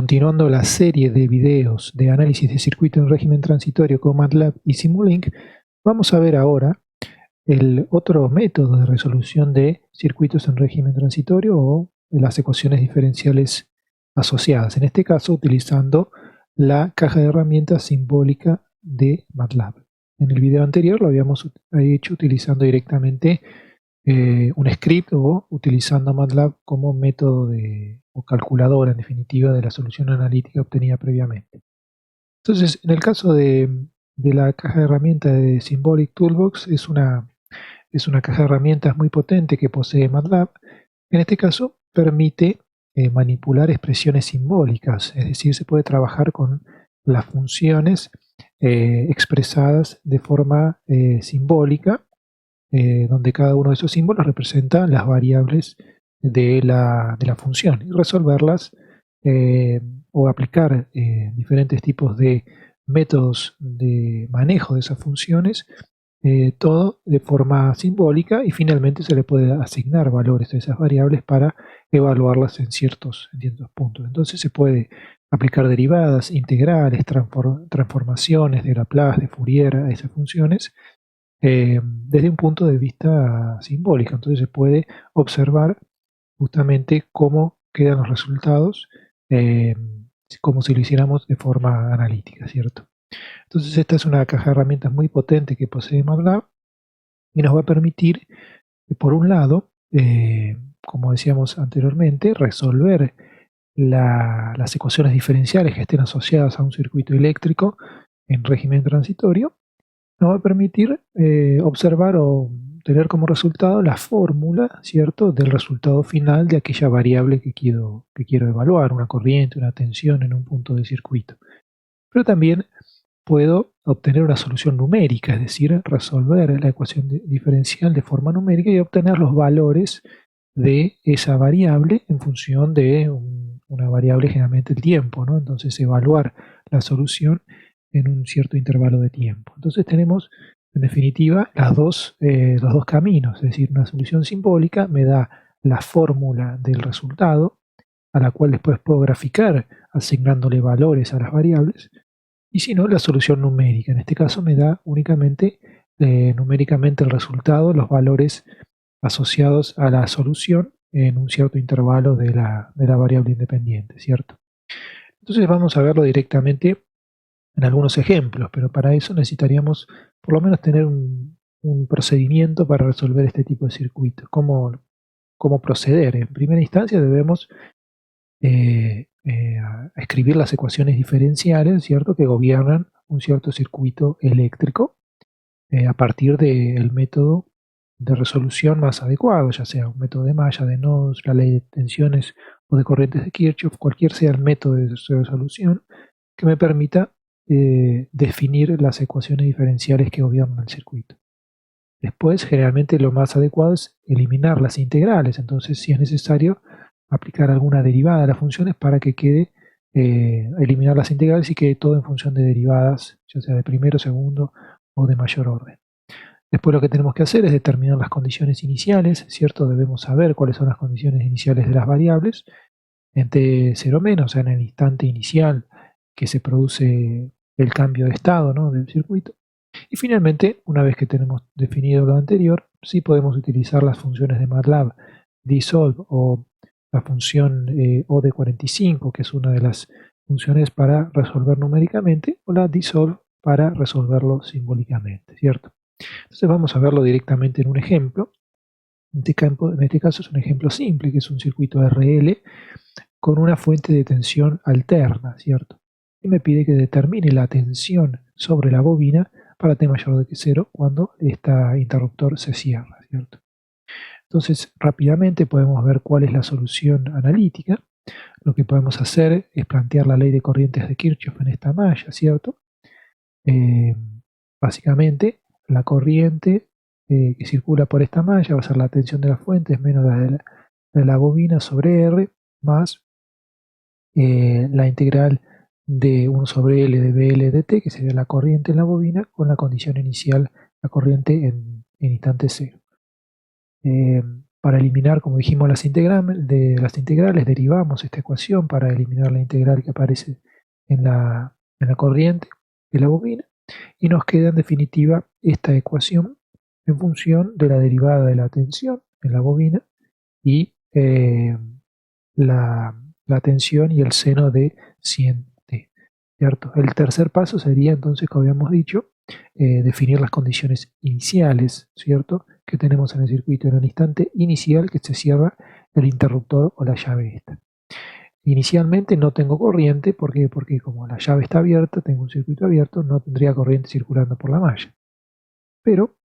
continuando la serie de videos de análisis de circuito en régimen transitorio con MATLAB y Simulink, vamos a ver ahora el otro método de resolución de circuitos en régimen transitorio o las ecuaciones diferenciales asociadas, en este caso utilizando la caja de herramientas simbólica de MATLAB. En el video anterior lo habíamos hecho utilizando directamente un script o utilizando MATLAB como método o calculadora, en definitiva, de la solución analítica obtenida previamente. Entonces, en el caso de la caja de herramientas de Symbolic Toolbox, es una caja de herramientas muy potente que posee MATLAB. En este caso, permite manipular expresiones simbólicas, es decir, se puede trabajar con las funciones expresadas de forma simbólica, donde cada uno de esos símbolos representa las variables de la función y resolverlas o aplicar diferentes tipos de métodos de manejo de esas funciones, todo de forma simbólica, y finalmente se le puede asignar valores a esas variables para evaluarlas en ciertos puntos. Entonces se puede aplicar derivadas, integrales, transformaciones de Laplace, de Fourier a esas funciones desde un punto de vista simbólico. Entonces se puede observar justamente cómo quedan los resultados como si lo hiciéramos de forma analítica, ¿cierto? Entonces esta es una caja de herramientas muy potente que posee MATLAB y nos va a permitir, por un lado, como decíamos anteriormente, resolver las ecuaciones diferenciales que estén asociadas a un circuito eléctrico en régimen transitorio. Nos va a permitir observar o tener como resultado la fórmula, ¿cierto?, del resultado final de aquella variable que quiero evaluar, una corriente, una tensión en un punto del circuito. Pero también puedo obtener una solución numérica, es decir, resolver la ecuación diferencial de forma numérica y obtener los valores de esa variable en función de una variable, generalmente el tiempo, ¿no? Entonces evaluar la solución en un cierto intervalo de tiempo. Entonces tenemos, en definitiva, los dos caminos, es decir, una solución simbólica me da la fórmula del resultado, a la cual después puedo graficar asignándole valores a las variables, y si no, la solución numérica. En este caso me da únicamente numéricamente el resultado, los valores asociados a la solución en un cierto intervalo de la variable independiente, ¿cierto? Entonces vamos a verlo directamente en algunos ejemplos, pero para eso necesitaríamos por lo menos tener un procedimiento para resolver este tipo de circuitos. ¿Cómo proceder? En primera instancia debemos escribir las ecuaciones diferenciales, ¿cierto?, que gobiernan un cierto circuito eléctrico a partir del método de resolución más adecuado, ya sea un método de malla, de nodos, la ley de tensiones o de corrientes de Kirchhoff, cualquier sea el método de resolución que me permita definir las ecuaciones diferenciales que gobiernan el circuito. Después, generalmente lo más adecuado es eliminar las integrales, entonces si es necesario aplicar alguna derivada a las funciones para que quede, eliminar las integrales y quede todo en función de derivadas, ya sea de primero, segundo o de mayor orden. Después lo que tenemos que hacer es determinar las condiciones iniciales, ¿cierto? Debemos saber cuáles son las condiciones iniciales de las variables en t0 menos, o sea, en el instante inicial que se produce el cambio de estado, ¿no?, del circuito. Y finalmente, una vez que tenemos definido lo anterior, sí podemos utilizar las funciones de MATLAB Dsolve o la función OD45, que es una de las funciones para resolver numéricamente, o la Dsolve para resolverlo simbólicamente, ¿cierto? Entonces vamos a verlo directamente en un ejemplo. En este caso es un ejemplo simple, que es un circuito RL con una fuente de tensión alterna, ¿cierto? Y me pide que determine la tensión sobre la bobina para t mayor de 0 cuando este interruptor se cierra, ¿cierto? Entonces rápidamente podemos ver cuál es la solución analítica. Lo que podemos hacer es plantear la ley de corrientes de Kirchhoff en esta malla, ¿cierto? Básicamente la corriente que circula por esta malla va a ser la tensión de la fuente es menos la de la bobina sobre R más la integral de 1 sobre L de BL de T, que sería la corriente en la bobina, con la condición inicial, la corriente en instante cero. Para eliminar, como dijimos, las integrales, derivamos esta ecuación para eliminar la integral que aparece en la corriente de la bobina, y nos queda en definitiva esta ecuación en función de la derivada de la tensión en la bobina y la tensión y el seno de 100t, ¿cierto? El tercer paso sería entonces, como habíamos dicho, definir las condiciones iniciales, ¿cierto?, que tenemos en el circuito en el instante inicial que se cierra el interruptor o la llave esta. Inicialmente no tengo corriente, ¿por qué? Porque como la llave está abierta, tengo un circuito abierto, no tendría corriente circulando por la malla. Pero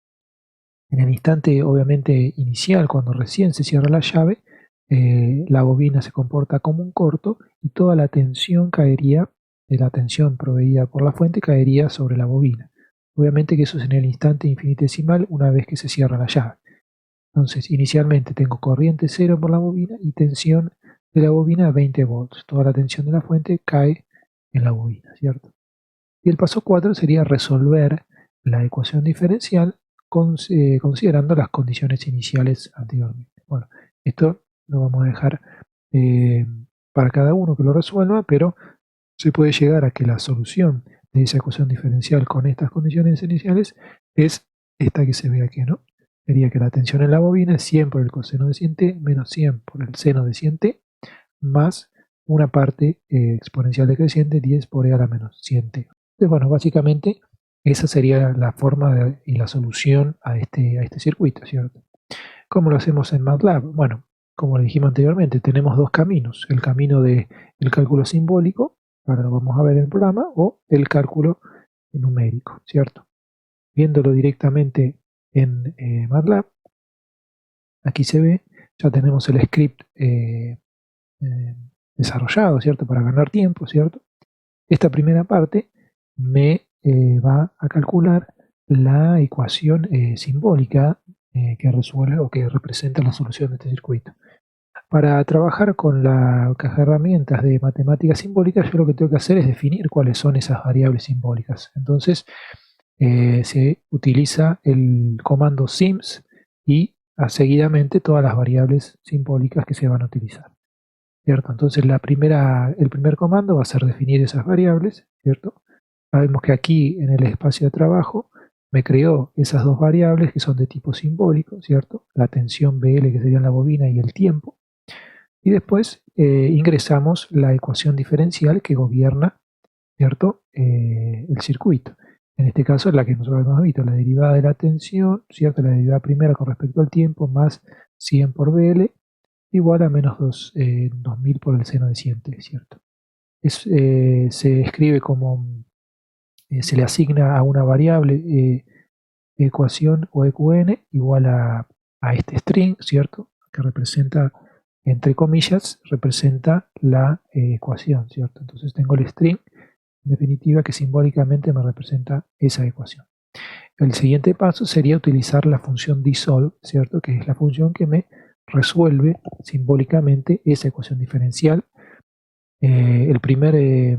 en el instante obviamente inicial, cuando recién se cierra la llave, la bobina se comporta como un corto y toda la tensión caería, la tensión proveída por la fuente caería sobre la bobina. Obviamente que eso es en el instante infinitesimal una vez que se cierra la llave. Entonces, inicialmente tengo corriente cero por la bobina y tensión de la bobina a 20 volts. Toda la tensión de la fuente cae en la bobina, ¿cierto? Y el paso 4 sería resolver la ecuación diferencial considerando las condiciones iniciales anteriormente. Bueno, esto lo vamos a dejar para cada uno que lo resuelva, pero se puede llegar a que la solución de esa ecuación diferencial con estas condiciones iniciales es esta que se ve aquí, ¿no? Sería que la tensión en la bobina es 100 por el coseno de 100t menos 100 por el seno de 100t más una parte exponencial decreciente 10 por e a la menos 100t. Entonces, bueno, básicamente esa sería la forma y la solución a este circuito, ¿cierto? ¿Cómo lo hacemos en MATLAB? Bueno, como le dijimos anteriormente, tenemos dos caminos: el camino del cálculo simbólico, ahora lo vamos a ver en el programa, o el cálculo numérico, ¿cierto? Viéndolo directamente en MATLAB, aquí se ve, ya tenemos el script desarrollado, ¿cierto? Para ganar tiempo, ¿cierto? Esta primera parte me va a calcular la ecuación simbólica que resuelve o que representa la solución de este circuito. Para trabajar con la caja de herramientas de matemáticas simbólicas, yo lo que tengo que hacer es definir cuáles son esas variables simbólicas. Entonces, se utiliza el comando sims y seguidamente todas las variables simbólicas que se van a utilizar, ¿cierto? Entonces, el primer comando va a ser definir esas variables, ¿cierto? Sabemos que aquí en el espacio de trabajo me creó esas dos variables que son de tipo simbólico, ¿cierto? La tensión BL, que sería la bobina, y el tiempo. Y después ingresamos la ecuación diferencial que gobierna, ¿cierto?, el circuito. En este caso es la que nosotros hemos visto, la derivada de la tensión, ¿cierto?, la derivada primera con respecto al tiempo, más 100 por BL, igual a menos 2000 por el seno de 100t, ¿cierto? Se escribe como, se le asigna a una variable ecuación o EQN igual a este string, ¿cierto?, que representa, entre comillas, representa la ecuación, ¿cierto? Entonces tengo el string, en definitiva, que simbólicamente me representa esa ecuación. El siguiente paso sería utilizar la función dissolve, ¿cierto?, que es la función que me resuelve simbólicamente esa ecuación diferencial. El primer,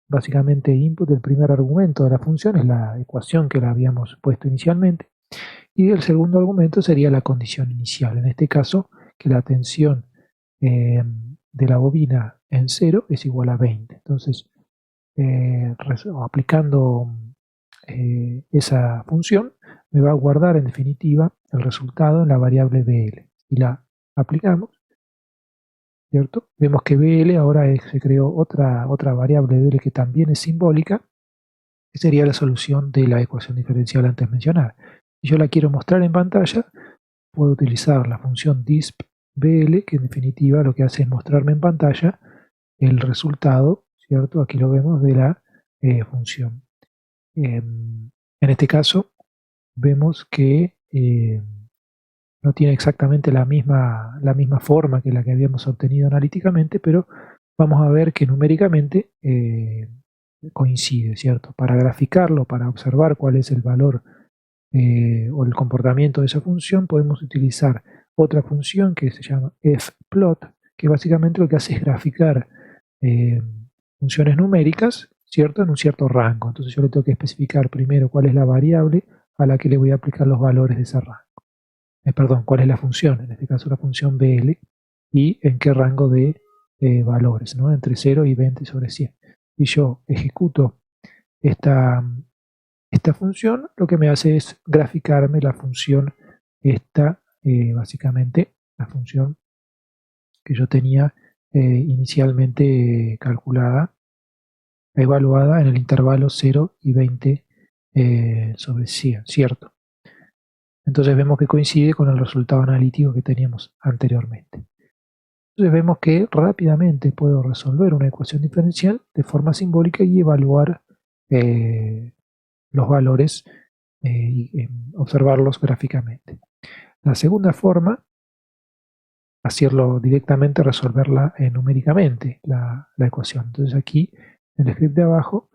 básicamente, input, el primer argumento de la función es la ecuación que la habíamos puesto inicialmente, y el segundo argumento sería la condición inicial, en este caso que la tensión de la bobina en 0 es igual a 20. Entonces, aplicando esa función, me va a guardar en definitiva el resultado en la variable BL. Si la aplicamos, ¿cierto?, vemos que BL ahora se creó otra variable BL que también es simbólica, que sería la solución de la ecuación diferencial antes mencionada. Si yo la quiero mostrar en pantalla, puedo utilizar la función dispBL, que en definitiva lo que hace es mostrarme en pantalla el resultado, ¿cierto? Aquí lo vemos, de la función. En este caso vemos que no tiene exactamente la misma forma que la que habíamos obtenido analíticamente, pero vamos a ver que numéricamente coincide, ¿cierto? Para graficarlo, para observar cuál es el valor o el comportamiento de esa función, podemos utilizar otra función que se llama fplot, que básicamente lo que hace es graficar funciones numéricas, ¿cierto?, en un cierto rango. Entonces yo le tengo que especificar primero cuál es la variable a la que le voy a aplicar los valores de ese rango. perdón, cuál es la función, en este caso la función BL, y en qué rango de valores, ¿no? Entre 0 y 20 sobre 100. Si yo ejecuto esta función, lo que me hace es graficarme la función esta, básicamente la función que yo tenía inicialmente calculada, evaluada en el intervalo 0 y 20 sobre 100, ¿cierto? Entonces vemos que coincide con el resultado analítico que teníamos anteriormente. Entonces vemos que rápidamente puedo resolver una ecuación diferencial de forma simbólica y evaluar los valores y observarlos gráficamente. La segunda forma, hacerlo directamente, resolverla numéricamente, la ecuación. Entonces aquí, en el script de abajo,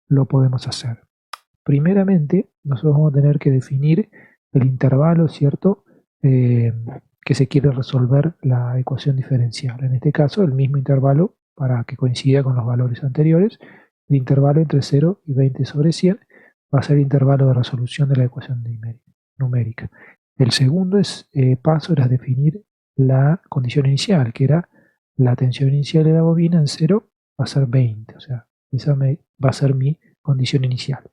lo podemos hacer. Primeramente, nosotros vamos a tener que definir el intervalo, ¿cierto?, que se quiere resolver la ecuación diferencial. En este caso, el mismo intervalo para que coincida con los valores anteriores. El intervalo entre 0 y 20 sobre 100 va a ser el intervalo de resolución de la ecuación numérica. El segundo paso era definir la condición inicial, que era la tensión inicial de la bobina en 0 va a ser 20, o sea, esa va a ser mi condición inicial.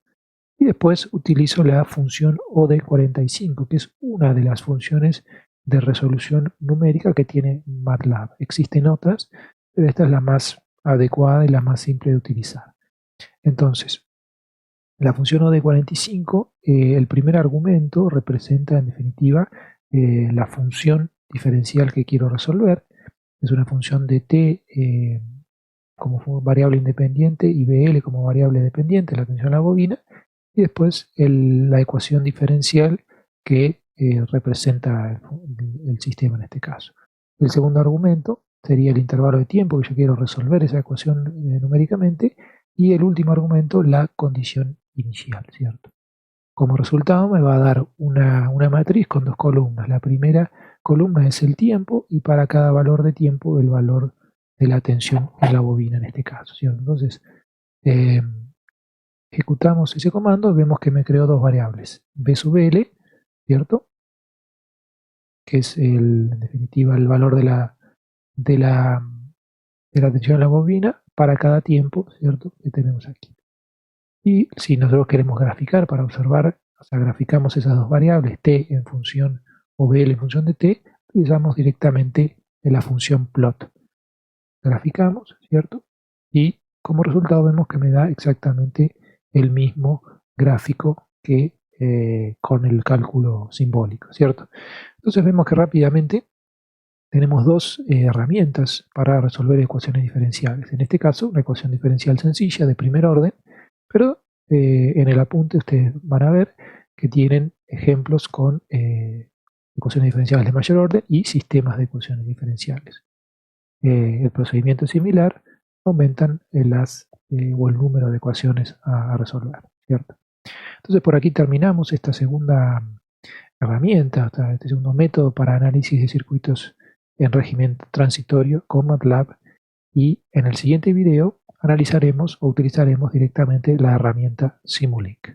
Y después utilizo la función OD45, que es una de las funciones de resolución numérica que tiene MATLAB. Existen otras, pero esta es la más adecuada y la más simple de utilizar. Entonces, la función OD45, el primer argumento representa en definitiva la función diferencial que quiero resolver. Es una función de t como variable independiente y BL como variable dependiente, la tensión a la bobina, y después la ecuación diferencial que representa el sistema en este caso. El segundo argumento sería el intervalo de tiempo que yo quiero resolver esa ecuación numéricamente, y el último argumento, la condición inicial, ¿cierto? Como resultado me va a dar una matriz con dos columnas. La primera columna es el tiempo y para cada valor de tiempo el valor de la tensión en la bobina en este caso, ¿cierto? Entonces, ejecutamos ese comando, vemos que me creó dos variables, B sub L, ¿cierto?, que es en definitiva el valor de la tensión en la bobina para cada tiempo, ¿cierto?, que tenemos aquí. Y si nosotros queremos graficar para observar, o sea, graficamos esas dos variables, t en función o BL en función de t, utilizamos directamente la función plot. Graficamos, ¿cierto? Y como resultado vemos que me da exactamente el mismo gráfico que con el cálculo simbólico, ¿cierto? Entonces vemos que rápidamente tenemos dos herramientas para resolver ecuaciones diferenciales. En este caso, una ecuación diferencial sencilla de primer orden, pero en el apunte ustedes van a ver que tienen ejemplos con ecuaciones diferenciales de mayor orden y sistemas de ecuaciones diferenciales. El procedimiento es similar, aumentan o el número de ecuaciones a resolver, ¿cierto? Entonces por aquí terminamos esta segunda herramienta, este segundo método para análisis de circuitos en régimen transitorio con MATLAB, y en el siguiente video analizaremos o utilizaremos directamente la herramienta Simulink.